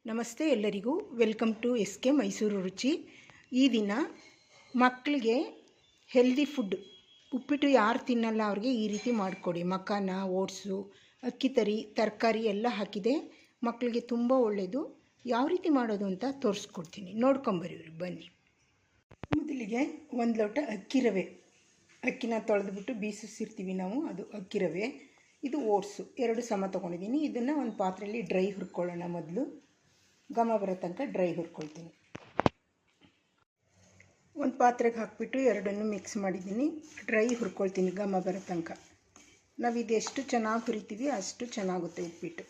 ನಮಸ್ತೆ ಎಲ್ಲರಿಗೂ welcome to S K Mysuru Ruchi. ಈ ದಿನ ಮಕ್ಕಳಿಗೆ ಹೆಲ್ದಿ ಫುಡ್ ಉಪ್ಪಿಟ್ಟು ಯಾರು ತಿನ್ನಲ್ಲ ಅವ್ರಿಗೆ ಈ ರೀತಿ ಮಾಡಿಕೊಡಿ. ಮಕಾನ, ಓಟ್ಸು, ಅಕ್ಕಿ ತರಿ, ತರಕಾರಿ ಎಲ್ಲ ಹಾಕಿದೆ. ಮಕ್ಕಳಿಗೆ ತುಂಬ ಒಳ್ಳೆಯದು. ಯಾವ ರೀತಿ ಮಾಡೋದು ಅಂತ ತೋರಿಸ್ಕೊಡ್ತೀನಿ, ನೋಡ್ಕೊಂಬರಿ ಬನ್ನಿ. ಮೊದಲಿಗೆ 1 ಲೋಟ ಅಕ್ಕಿ ರವೆ, ಅಕ್ಕಿನ ತೊಳೆದ್ಬಿಟ್ಟು ಬೀಸಿರ್ತೀವಿ ನಾವು, ಅದು ಅಕ್ಕಿ ರವೆ. ಇದು ಓಟ್ಸು 2 ಸಮ ತೊಗೊಂಡಿದ್ದೀನಿ. ಇದನ್ನು ಒಂದು ಪಾತ್ರೆಯಲ್ಲಿ ಡ್ರೈ ಹುರ್ಕೊಳ್ಳೋಣ. ಮೊದಲು ಘಮ ಬರೋ ತನಕ ಡ್ರೈ ಹುರ್ಕೊಳ್ತೀನಿ. ಒಂದು ಪಾತ್ರೆಗೆ ಹಾಕಿಬಿಟ್ಟು ಎರಡನ್ನು ಮಿಕ್ಸ್ ಮಾಡಿದ್ದೀನಿ. ಡ್ರೈ ಹುರ್ಕೊಳ್ತೀನಿ ಘಮ ಬರೋ ತನಕ. ನಾವು ಇದು ಎಷ್ಟು ಚೆನ್ನಾಗಿ ಹುರಿತೀವಿ ಅಷ್ಟು ಚೆನ್ನಾಗುತ್ತೆ ಉಪ್ಪಿಟ್ಟು.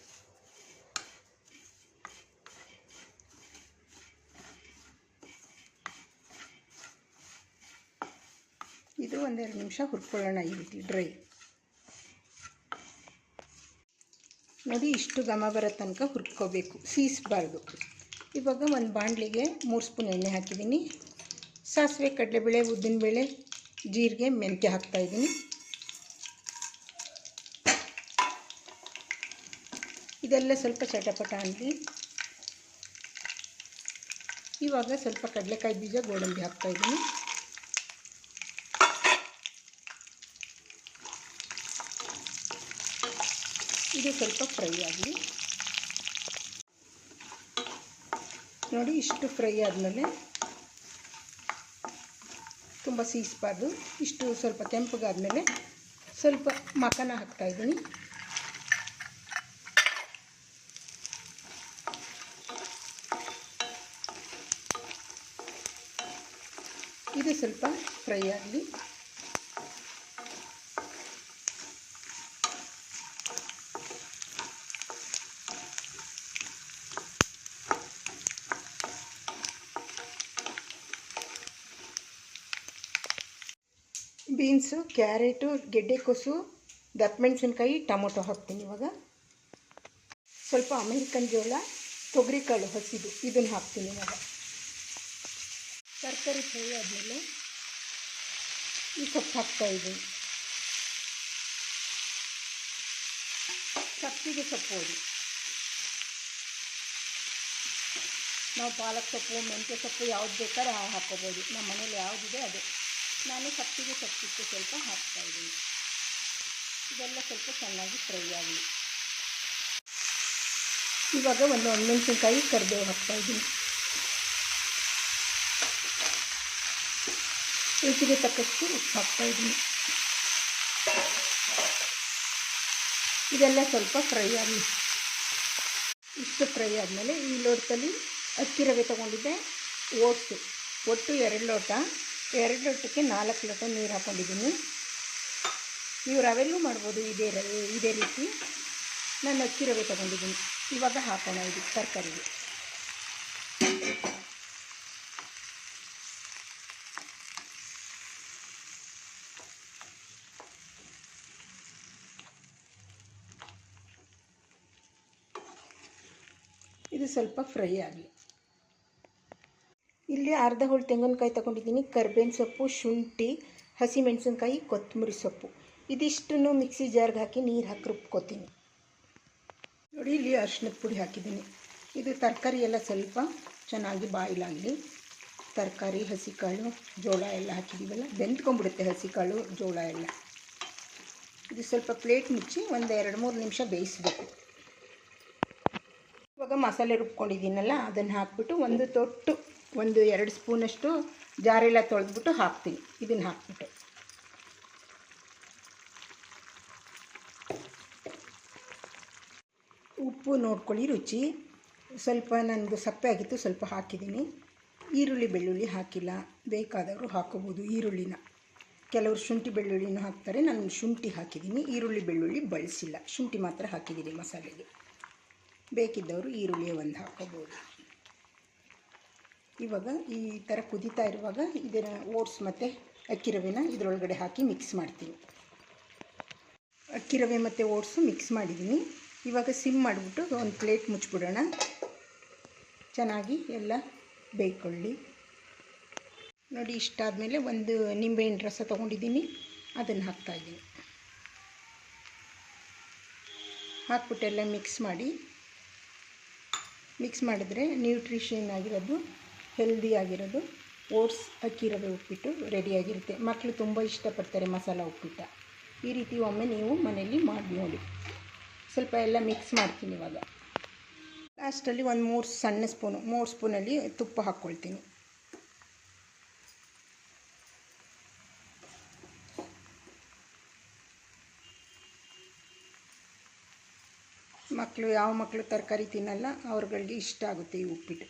ಇದು 1-2 ನಿಮಿಷ ಹುರ್ಕೊಳ್ಳೋಣ ಈ ರೀತಿ ಡ್ರೈ. ನೋಡಿ, ಇಷ್ಟು ಘಮ ಬರೋ ತನಕ ಹುರ್ಕೋಬೇಕು, ಸೀಸಬಾರ್ದು. ಇವಾಗ ಒಂದು ಬಾಣಲಿಗೆ 3 ಸ್ಪೂನ್ ಎಣ್ಣೆ ಹಾಕಿದ್ದೀನಿ. ಸಾಸಿವೆ, ಕಡಲೆಬೇಳೆ, ಉದ್ದಿನಬೇಳೆ, ಜೀರಿಗೆ, ಮೆಂತ್ಯ ಹಾಕ್ತಾಯಿದ್ದೀನಿ. ಇದೆಲ್ಲ ಸ್ವಲ್ಪ ಚಟಪಟ ಅನ್ನಲಿ. ಇವಾಗ ಸ್ವಲ್ಪ ಕಡಲೆಕಾಯಿ ಬೀಜ, ಗೋಡಂಬಿ ಹಾಕ್ತಾಯಿದ್ದೀನಿ. ಇದು ಸ್ವಲ್ಪ ಫ್ರೈ ಆಗಲಿ. ನೋಡಿ, ಇಷ್ಟು ಫ್ರೈ ಆದಮೇಲೆ, ತುಂಬ ಸೀಸಬಾರ್ದು, ಇಷ್ಟು ಸ್ವಲ್ಪ ಕೆಂಪಗಾದಮೇಲೆ ಸ್ವಲ್ಪ ಮಕಾನ ಹಾಕ್ತಾಯಿದ್ದೀನಿ. ಇದು ಸ್ವಲ್ಪ ಫ್ರೈ ಆಗಲಿ. ಬೀನ್ಸು, ಕ್ಯಾರೆಟು, ಗೆಡ್ಡೆಕೋಸು, ದಪ್ಪಮೆಣಸಿನ್ಕಾಯಿ, ಟೊಮೊಟೊ ಹಾಕ್ತೀನಿ. ಇವಾಗ ಸ್ವಲ್ಪ ಅಮೇರಿಕನ್ ಜೋಳ, ತೊಗರಿಕಾಳು ಹಸಿದು, ಇದನ್ನು ಹಾಕ್ತೀನಿ. ಇವಾಗ ತರಕಾರಿ ಫ್ರೈ ಆದಮೇಲೆ ಈ ಸೊಪ್ಪು ಹಾಕ್ತಾಯಿದ್ದೀನಿ. ಸೊಪ್ಪಿಗೆ ಸೊಪ್ಪು ಹೊಡಿ. ನಾವು ಪಾಲಕ್ ಸೊಪ್ಪು, ಮೆಂತ್ಯ ಸೊಪ್ಪು ಯಾವ್ದು ಬೇಕಾದ್ರೆ ಹಾಕ್ಕೋಬೋದು. ನಮ್ಮ ಮನೇಲಿ ಯಾವುದಿದೆ ಅದು. ನಾನು ಸೊಪ್ಪಿಗೆ ಸೊಪ್ಪಿಟ್ಟು ಸ್ವಲ್ಪ ಹಾಕ್ತಾಯಿದ್ದೀನಿ. ಇದೆಲ್ಲ ಸ್ವಲ್ಪ ಚೆನ್ನಾಗಿ ಫ್ರೈ ಆಗಲಿ. ಇವಾಗ ಒಂದು ಒಣಮೆಣಸಿನ್ಕಾಯಿ, ಕರಿಬೇವು ಹಾಕ್ತಾಯಿದ್ದೀನಿ. ರುಚಿಗೆ ತಕ್ಕಷ್ಟು ಉಪ್ಪು ಹಾಕ್ತಾಯಿದ್ದೀನಿ. ಇದೆಲ್ಲ ಸ್ವಲ್ಪ ಫ್ರೈ ಆಗಲಿ. ಇಷ್ಟು ಫ್ರೈ ಆದಮೇಲೆ ಈ ಲೋಟದಲ್ಲಿ ಅಕ್ಕಿ ರವೆ ತೊಗೊಂಡಿದ್ದೆ, ಓಟ್ಸು ಒಟ್ಟು 2 ಲೋಟ. 2 ಲೋಟಕ್ಕೆ 4 ಲೋಟ ನೀರು ಹಾಕ್ಕೊಂಡಿದ್ದೀನಿ. ನೀವು ರವೆಲ್ಲೂ ಮಾಡ್ಬೋದು, ಇದೇ ರೀತಿ. ನಾನು ಅಕ್ಕಿ ರವೆ ತೊಗೊಂಡಿದ್ದೀನಿ. ಇವಾಗ ಹಾಕೋಣ ಇದು ತರಕಾರಿಗೆ. ಇದು ಸ್ವಲ್ಪ ಫ್ರೈ ಆಗಲಿ. ಇಲ್ಲಿ ಅರ್ಧ ಹೋಳು ತೆಂಗಿನಕಾಯಿ ತೊಗೊಂಡಿದ್ದೀನಿ, ಕರ್ಬೇವಿನ ಸೊಪ್ಪು, ಶುಂಠಿ, ಹಸಿಮೆಣಸಿನ್ಕಾಯಿ, ಕೊತ್ತಂಬರಿ ಸೊಪ್ಪು. ಇದಿಷ್ಟನ್ನು ಮಿಕ್ಸಿ ಜಾರ್ಗೆ ಹಾಕಿ ನೀರು ಹಾಕಿ ರುಬ್ಕೋತೀನಿ. ನೋಡಿ, ಇಲ್ಲಿ ಅರಿಶಿಣದ ಪುಡಿ ಹಾಕಿದ್ದೀನಿ. ಇದು ತರಕಾರಿ ಎಲ್ಲ ಸ್ವಲ್ಪ ಚೆನ್ನಾಗಿ ಬಾಯ್ಲ್ ಆಗಲಿ. ತರಕಾರಿ, ಹಸಿಕಾಳು, ಜೋಳ ಎಲ್ಲ ಹಾಕಿದ್ದೀವಲ್ಲ, ಬೆಂದ್ಕೊಂಡ್ಬಿಡುತ್ತೆ ಹಸಿಕಾಳು, ಜೋಳ ಎಲ್ಲ. ಇದು ಸ್ವಲ್ಪ ಪ್ಲೇಟ್ ಮುಚ್ಚಿ ಒಂದು 2-3 ನಿಮಿಷ ಬೇಯಿಸಬೇಕು. ಇವಾಗ ಮಸಾಲೆ ರುಬ್ಕೊಂಡಿದ್ದೀನಲ್ಲ, ಅದನ್ನು ಹಾಕ್ಬಿಟ್ಟು ಒಂದು 2 ಸ್ಪೂನಷ್ಟು ಜಾರೆಲ್ಲ ತೊಳೆದ್ಬಿಟ್ಟು ಹಾಕ್ತೀನಿ. ಇದನ್ನು ಹಾಕ್ಬಿಟ್ಟು ಉಪ್ಪು ನೋಡ್ಕೊಳ್ಳಿ, ರುಚಿ ಸ್ವಲ್ಪ ನನಗೆ ಸಪ್ಪೆ ಆಗಿತ್ತು, ಸ್ವಲ್ಪ ಹಾಕಿದ್ದೀನಿ. ಈರುಳ್ಳಿ, ಬೆಳ್ಳುಳ್ಳಿ ಹಾಕಿಲ್ಲ, ಬೇಕಾದವರು ಹಾಕೋಬೋದು ಈರುಳ್ಳಿನ. ಕೆಲವರು ಶುಂಠಿ ಬೆಳ್ಳುಳ್ಳಿನೂ ಹಾಕ್ತಾರೆ. ನಾನು ಶುಂಠಿ ಹಾಕಿದ್ದೀನಿ, ಈರುಳ್ಳಿ ಬೆಳ್ಳುಳ್ಳಿ ಬಳಸಿಲ್ಲ, ಶುಂಠಿ ಮಾತ್ರ ಹಾಕಿದ್ದೀನಿ ಮಸಾಲೆಗೆ. ಬೇಕಿದ್ದವರು ಈರುಳ್ಳಿ ಒಂದು ಹಾಕೋಬೋದು. ಇವಾಗ ಈ ಥರ ಕುದೀತಾ ಇರುವಾಗ ಇದನ್ನು ಓಟ್ಸ್ ಮತ್ತು ಅಕ್ಕಿ ರವೆನ ಇದರೊಳಗಡೆ ಹಾಕಿ ಮಿಕ್ಸ್ ಮಾಡ್ತೀನಿ. ಅಕ್ಕಿ ರವೆ ಮತ್ತು ಓಟ್ಸು ಮಿಕ್ಸ್ ಮಾಡಿದ್ದೀನಿ. ಇವಾಗ ಸಿಮ್ ಮಾಡಿಬಿಟ್ಟು ಒಂದು ಪ್ಲೇಟ್ ಮುಚ್ಚಿಬಿಡೋಣ. ಚೆನ್ನಾಗಿ ಎಲ್ಲ ಬೇಯ್ಕೊಳ್ಳಿ. ನೋಡಿ, ಇಷ್ಟಾದಮೇಲೆ ಒಂದು ನಿಂಬೆಹಣ್ಣು ರಸ ತೊಗೊಂಡಿದ್ದೀನಿ, ಅದನ್ನು ಹಾಕ್ತಾಯಿದ್ದೀನಿ. ಹಾಕ್ಬಿಟ್ಟೆಲ್ಲ ಮಿಕ್ಸ್ ಮಾಡಿ ಮಿಕ್ಸ್ ಮಾಡಿದ್ರೆ ನ್ಯೂಟ್ರಿಷನ್ ಆಗಿರೋದು, ಹೆಲ್ದಿ ಆಗಿರೋದು ಓಟ್ಸ್ ಅಕ್ಕಿ ರವೆ ಉಪ್ಪಿಟ್ಟು ರೆಡಿಯಾಗಿರುತ್ತೆ. ಮಕ್ಕಳು ತುಂಬ ಇಷ್ಟಪಡ್ತಾರೆ ಮಸಾಲ ಉಪ್ಪಿಟ್ಟ. ಈ ರೀತಿ ಒಮ್ಮೆ ನೀವು ಮನೆಯಲ್ಲಿ ಮಾಡಿ ನೋಡಿ. ಸ್ವಲ್ಪ ಎಲ್ಲ ಮಿಕ್ಸ್ ಮಾಡ್ತೀನಿ. ಇವಾಗ ಲಾಸ್ಟಲ್ಲಿ ಒಂದು 3 ಸ್ಪೂನಲ್ಲಿ ತುಪ್ಪ ಹಾಕ್ಕೊಳ್ತೀನಿ. ಯಾವ ಮಕ್ಕಳು ತರಕಾರಿ ತಿನ್ನಲ್ಲ ಅವ್ರುಗಳಿಗೆ ಇಷ್ಟ ಆಗುತ್ತೆ ಈ ಉಪ್ಪಿಟ್ಟು.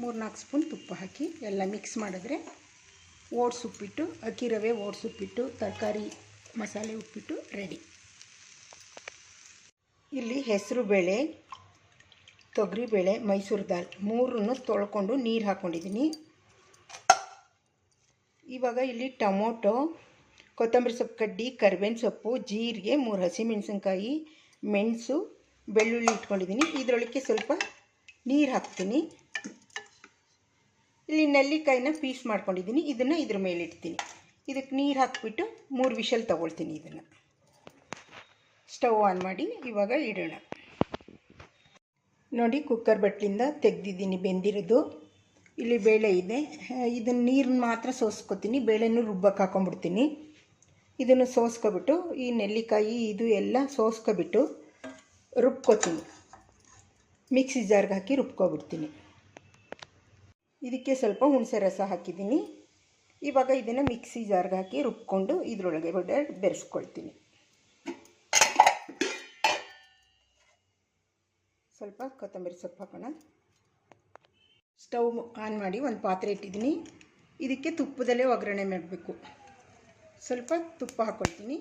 3-4 ಸ್ಪೂನ್ ತುಪ್ಪ ಹಾಕಿ ಎಲ್ಲ ಮಿಕ್ಸ್ ಮಾಡಿದ್ರೆ ಓಟ್ಸ್ ಉಪ್ಪಿಟ್ಟು, ಅಕ್ಕಿ ರವೆ ಓಟ್ಸ್ ಉಪ್ಪಿಟ್ಟು, ತರಕಾರಿ ಮಸಾಲೆ ಉಪ್ಪಿಟ್ಟು ರೆಡಿ. ಇಲ್ಲಿ ಹೆಸರು ಬೇಳೆ, ತೊಗರಿಬೇಳೆ, ಮೈಸೂರು ದಾಲ್ 3 ತೊಳ್ಕೊಂಡು ನೀರು ಹಾಕ್ಕೊಂಡಿದ್ದೀನಿ. ಇವಾಗ ಇಲ್ಲಿ ಟೊಮೊಟೊ, ಕೊತ್ತಂಬರಿ ಸೊಪ್ಪು ಕಡ್ಡಿ, ಕರಿಬೇವಿನ ಸೊಪ್ಪು, ಜೀರಿಗೆ, 3 ಹಸಿಮೆಣಸಿನ್ಕಾಯಿ, ಮೆಣಸು, ಬೆಳ್ಳುಳ್ಳಿ ಇಟ್ಕೊಂಡಿದ್ದೀನಿ. ಇದರೊಳಗೆ ಸ್ವಲ್ಪ ನೀರು ಹಾಕ್ತೀನಿ. ಇಲ್ಲಿ ನೆಲ್ಲಿಕಾಯಿನ ಪೀಸ್ ಮಾಡ್ಕೊಂಡಿದ್ದೀನಿ. ಇದನ್ನು ಇದ್ರ ಮೇಲೆ ಇಡ್ತೀನಿ. ಇದಕ್ಕೆ ನೀರು ಹಾಕಿಬಿಟ್ಟು 3 ವಿಷಲ್ ತೊಗೊಳ್ತೀನಿ. ಇದನ್ನು ಸ್ಟವ್ ಆನ್ ಮಾಡಿ ಇವಾಗ ಇಡೋಣ. ನೋಡಿ, ಕುಕ್ಕರ್ ಬಟ್ಲಿಂದ ತೆಗೆದಿದ್ದೀನಿ ಬೆಂದಿರೋದು. ಇಲ್ಲಿ ಬೇಳೆ ಇದೆ. ಇದನ್ನು ನೀರನ್ನ ಮಾತ್ರ ಸೋಸ್ಕೊತೀನಿ. ಬೇಳೆನೂ ರುಬ್ಬಕ್ಕೆ ಹಾಕೊಂಡ್ಬಿಡ್ತೀನಿ. ಇದನ್ನು ಸೋಸ್ಕೊಬಿಟ್ಟು ಈ ನೆಲ್ಲಿಕಾಯಿ ಇದು ಎಲ್ಲ ಸೋಸ್ಕೊಬಿಟ್ಟು ರುಬ್ಕೊತೀನಿ. ಮಿಕ್ಸಿ ಜಾರ್ಗೆ ಹಾಕಿ ರುಬ್ಕೊಬಿಡ್ತೀನಿ. ಇದಕ್ಕೆ ಸ್ವಲ್ಪ ಹುಣಸೆ ರಸ ಹಾಕಿದ್ದೀನಿ. ಇವಾಗ ಇದನ್ನು ಮಿಕ್ಸಿ ಜಾರ್ಗೆ ಹಾಕಿ ರುಬ್ಕೊಂಡು ಇದರೊಳಗೆ ಬೆರೆಸ್ಕೊಳ್ತೀನಿ. ಸ್ವಲ್ಪ ಕೊತ್ತಂಬರಿ ಸೊಪ್ಪು ಹಾಕೋಣ. ಸ್ಟವ್ ಆನ್ ಮಾಡಿ ಒಂದು ಪಾತ್ರೆ ಇಟ್ಟಿದ್ದೀನಿ. ಇದಕ್ಕೆ ತುಪ್ಪದಲ್ಲೇ ಒಗ್ಗರಣೆ ಮಾಡಬೇಕು. ಸ್ವಲ್ಪ ತುಪ್ಪ ಹಾಕ್ಕೊಳ್ತೀನಿ.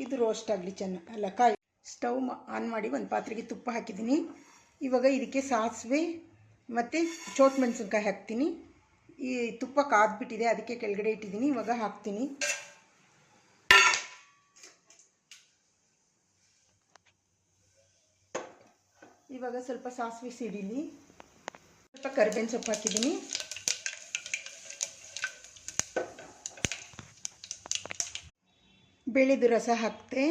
ಇದು ರೋಸ್ಟ್ ಆಗಲಿ ಕಾಯಿ. ಸ್ಟವ್ ಆನ್ ಮಾಡಿ ಒಂದು ಪಾತ್ರೆಗೆ ತುಪ್ಪ ಹಾಕಿದ್ದೀನಿ. ಇವಾಗ ಇದಕ್ಕೆ ಸಾಸಿವೆ ಮತ್ತು ಚೋಟ್ ಮೆಣಸಿನ್ಕಾಯಿ ಹಾಕ್ತೀನಿ. ಈ ತುಪ್ಪ ಕಾದ್ಬಿಟ್ಟಿದೆ, ಅದಕ್ಕೆ ಕೆಳಗಡೆ ಇಟ್ಟಿದ್ದೀನಿ. ಇವಾಗ ಹಾಕ್ತೀನಿ. ಇವಾಗ ಸ್ವಲ್ಪ ಸಾಸಿವೆ ಸಿಡಿಲಿ. ಸ್ವಲ್ಪ ಕರಿಬೇವಿನ ಸೊಪ್ಪು ಹಾಕಿದ್ದೀನಿ. ಬೇಳೆದು ರಸ ಹಾಕ್ತೆ.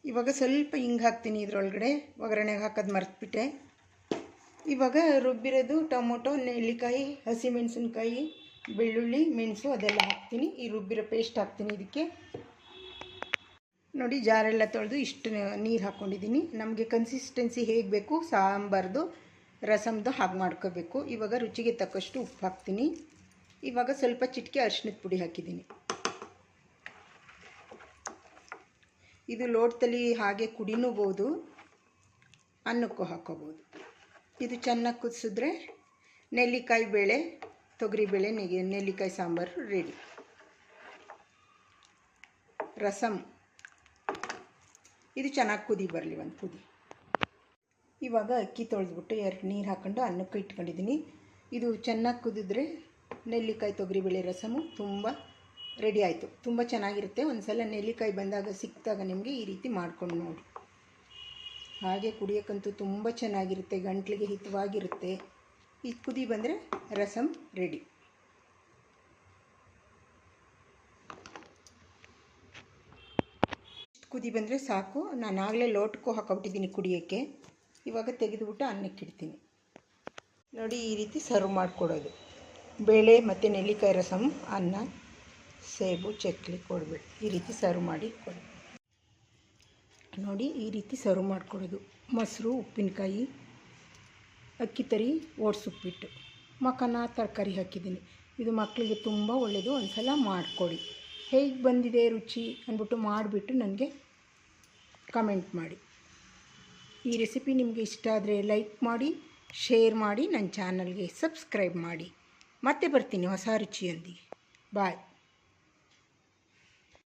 ಇವಾಗ ಸ್ವಲ್ಪ ಹಿಂಗೆ ಹಾಕ್ತೀನಿ. ಇದರೊಳಗಡೆ ಒಗ್ಗರಣೆಗೆ ಹಾಕೋದು ಮರೆತುಬಿಟ್ಟೆ. ಇವಾಗ ರುಬ್ಬಿರೋದು ಟೊಮೊಟೊ, ನೆಲ್ಲಿಕಾಯಿ, ಹಸಿಮೆಣಸಿನ್ಕಾಯಿ, ಬೆಳ್ಳುಳ್ಳಿ, ಮೆಣಸು ಅದೆಲ್ಲ ಹಾಕ್ತೀನಿ. ಈ ರುಬ್ಬಿರೋ ಪೇಸ್ಟ್ ಹಾಕ್ತೀನಿ ಇದಕ್ಕೆ. ನೋಡಿ, ಜಾರೆಲ್ಲ ತೊಳೆದು ಇಷ್ಟು ನೀರು ಹಾಕ್ಕೊಂಡಿದ್ದೀನಿ. ನಮಗೆ ಕನ್ಸಿಸ್ಟೆನ್ಸಿ ಹೇಗೆ ಬೇಕು ಸಾಂಬಾರ್ದು, ರಸಮ್ದು ಹಾಗೆ ಮಾಡ್ಕೋಬೇಕು. ಇವಾಗ ರುಚಿಗೆ ತಕ್ಕಷ್ಟು ಉಪ್ಪು ಹಾಕ್ತೀನಿ. ಇವಾಗ ಸ್ವಲ್ಪ ಚಿಟಿಕೆ ಅರಿಶಿಣದ ಪುಡಿ ಹಾಕಿದ್ದೀನಿ. ಇದು ಲೋಟದಲ್ಲಿ ಹಾಗೆ ಕುಡಿನೂಬಹುದು, ಅನ್ನಕ್ಕೂ ಹಾಕೋಬೋದು. ಇದು ಚೆನ್ನಾಗಿ ಕುದಿಸಿದ್ರೆ ನೆಲ್ಲಿಕಾಯಿ ಬೇಳೆ, ತೊಗರಿಬೇಳೆ, ನೆಲ್ಲಿಕಾಯಿ ಸಾಂಬಾರು ರೆಡಿ. ರಸಮ್ ಇದು ಚೆನ್ನಾಗಿ ಕುದಿ ಬರಲಿ, ಒಂದು ಕುದಿ. ಇವಾಗ ಅಕ್ಕಿ ತೊಳೆದ್ಬಿಟ್ಟು 2 ನೀರು ಹಾಕ್ಕೊಂಡು ಅನ್ನಕ್ಕೆ ಇಟ್ಕೊಂಡಿದ್ದೀನಿ. ಇದು ಚೆನ್ನಾಗಿ ಕುದಿದ್ರೆ ನೆಲ್ಲಿಕಾಯಿ ತೊಗರಿಬೇಳೆ ರಸಮು ತುಂಬ ರೆಡಿ ಆಯಿತು. ತುಂಬ ಚೆನ್ನಾಗಿರುತ್ತೆ. ಒಂದು ಸಲ ನೆಲ್ಲಿಕಾಯಿ ಬಂದಾಗ ಸಿಕ್ಕಿದಾಗ ನಿಮಗೆ ಈ ರೀತಿ ಮಾಡ್ಕೊಂಡು ನೋಡಿ. ಹಾಗೆ ಕುಡಿಯೋಕ್ಕಂತೂ ತುಂಬ ಚೆನ್ನಾಗಿರುತ್ತೆ, ಗಂಟ್ಲಿಗೆ ಹಿತವಾಗಿರುತ್ತೆ. ಇದು ಕುದಿ ಬಂದರೆ ರಸಮ್ ರೆಡಿ. ಕುದಿ ಬಂದರೆ ಸಾಕು. ನಾನು ಆಗಲೇ ಲೋಟಕ್ಕೂ ಹಾಕೊಬಿಟ್ಟಿದ್ದೀನಿ ಕುಡಿಯೋಕ್ಕೆ. ಇವಾಗ ತೆಗೆದುಬಿಟ್ಟು ಅನ್ನಕ್ಕೆ ಇಡ್ತೀನಿ. ನೋಡಿ, ಈ ರೀತಿ ಸರ್ವ್ ಮಾಡಿಕೊಡೋದು. ಬೇಳೆ ಮತ್ತು ನೆಲ್ಲಿಕಾಯಿ ರಸಮ್, ಅನ್ನ, ಸೇಬು, ಚಕ್ಲಿ, ಕೋಡ್ಬೇಳೆ ಈ ರೀತಿ ಸರ್ವ್ ಮಾಡಿ ಕೊಡಿ. ನೋಡಿ, ಈ ರೀತಿ ಸರ್ವ್ ಮಾಡಿಕೊಡೋದು. ಮೊಸರು, ಉಪ್ಪಿನಕಾಯಿ, ಅಕ್ಕಿ ತರಿ, ಓಟ್ಸ್ ಉಪ್ಪಿಟ್ಟು, ಮಖಾನ, ತರಕಾರಿ ಹಾಕಿದ್ದೀನಿ. ಇದು ಮಕ್ಕಳಿಗೆ ತುಂಬ ಒಳ್ಳೆಯದು. ಒಂದು ಸಲ ಮಾಡಿಕೊಡಿ. ಹೇಗೆ ಬಂದಿದೆ ರುಚಿ ಅಂದ್ಬಿಟ್ಟು ಮಾಡಿಬಿಟ್ಟು ನನಗೆ ಕಮೆಂಟ್ ಮಾಡಿ. ಈ ರೆಸಿಪಿ ನಿಮಗೆ ಇಷ್ಟ ಆದರೆ ಲೈಕ್ ಮಾಡಿ, ಶೇರ್ ಮಾಡಿ, ನನ್ನ ಚಾನಲ್ಗೆ ಸಬ್ಸ್ಕ್ರೈಬ್ ಮಾಡಿ. ಮತ್ತೆ ಬರ್ತೀನಿ ಹೊಸ ರುಚಿಯೊಂದಿಗೆ. ಬಾಯ್.